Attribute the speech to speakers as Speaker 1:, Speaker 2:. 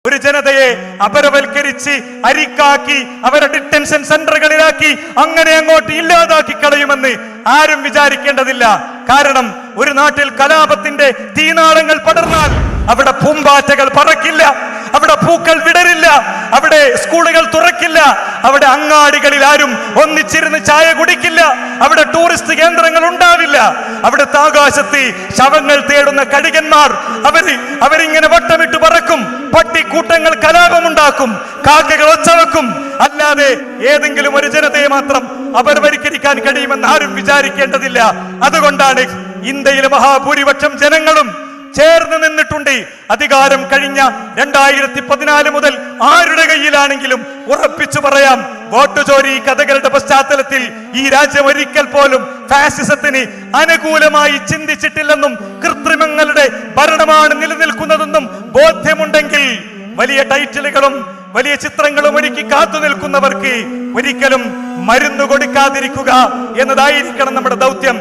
Speaker 1: ഒരു ജനതയെ അപരവൽക്കരിച്ച് അരിക്കാക്കി അവരെ ഡിറ്റൻഷൻ സെന്ററുകളിലാക്കി അങ്ങനെ അങ്ങോട്ട് ഇല്ലാതാക്കി കളയുമെന്ന് ആരും വിചാരിക്കേണ്ടതില്ല. കാരണം ഒരു നാട്ടിൽ കലാപത്തിന്റെ തീനാളങ്ങൾ പടർന്നാൽ അവിടെ പൂമ്പാറ്റകൾ പറക്കില്ല, അവിടെ പൂക്കൾ വിടരില്ല, അവിടെ സ്കൂളുകൾ തുറക്കില്ല, അവിടെ അങ്ങാടികളിൽ ആരും ഒന്നിച്ചിരുന്ന് ചായ കുടിക്കില്ല, അവിടെ ടൂറിസ്റ്റ് കേന്ദ്രങ്ങൾ ഉണ്ടാവില്ല. അവിടുത്തെ ആകാശത്ത് ശവങ്ങൾ തേടുന്ന കഴുകന്മാർ അവരിങ്ങനെ വട്ടമിട്ട് പറക്കും, പട്ടിക്കൂട്ടങ്ങൾ കലാപമുണ്ടാക്കും, കാക്കകൾ ഒച്ചവെക്കും. അല്ലാതെ ഏതെങ്കിലും ഒരു ജനതയെ മാത്രം അപരവൽക്കരിക്കാൻ കഴിയുമെന്ന് ആരും വിചാരിക്കേണ്ടതില്ല. അതുകൊണ്ടാണ് ഇന്ത്യയിലെ മഹാഭൂരിപക്ഷം ജനങ്ങളും ചേർന്ന് നിന്നിട്ടുണ്ട്. അധികാരം കഴിഞ്ഞ 2014 മുതൽ ആരുടെ കയ്യിലാണെങ്കിലും ഉറപ്പിച്ചു പറയാം, വോട്ട് ചോരി കഥകളുടെ പശ്ചാത്തലത്തിൽ ഈ രാജ്യം ഒരിക്കൽ പോലും ഫാസിസത്തിന് അനുകൂലമായി ചിന്തിച്ചിട്ടില്ലെന്നും കൃത്രിമങ്ങളുടെ ഭരണമാണ് നിലനിൽക്കുന്നതെന്നും ബോധ്യമുണ്ടെങ്കിൽ വലിയ ടൈറ്റിലുകളും വലിയ ചിത്രങ്ങളും ഒരുക്കി കാത്തു നിൽക്കുന്നവർക്ക് ഒരിക്കലും മരുന്ന് കൊടുക്കാതിരിക്കുക എന്നതായിരിക്കണം നമ്മുടെ ദൗത്യം.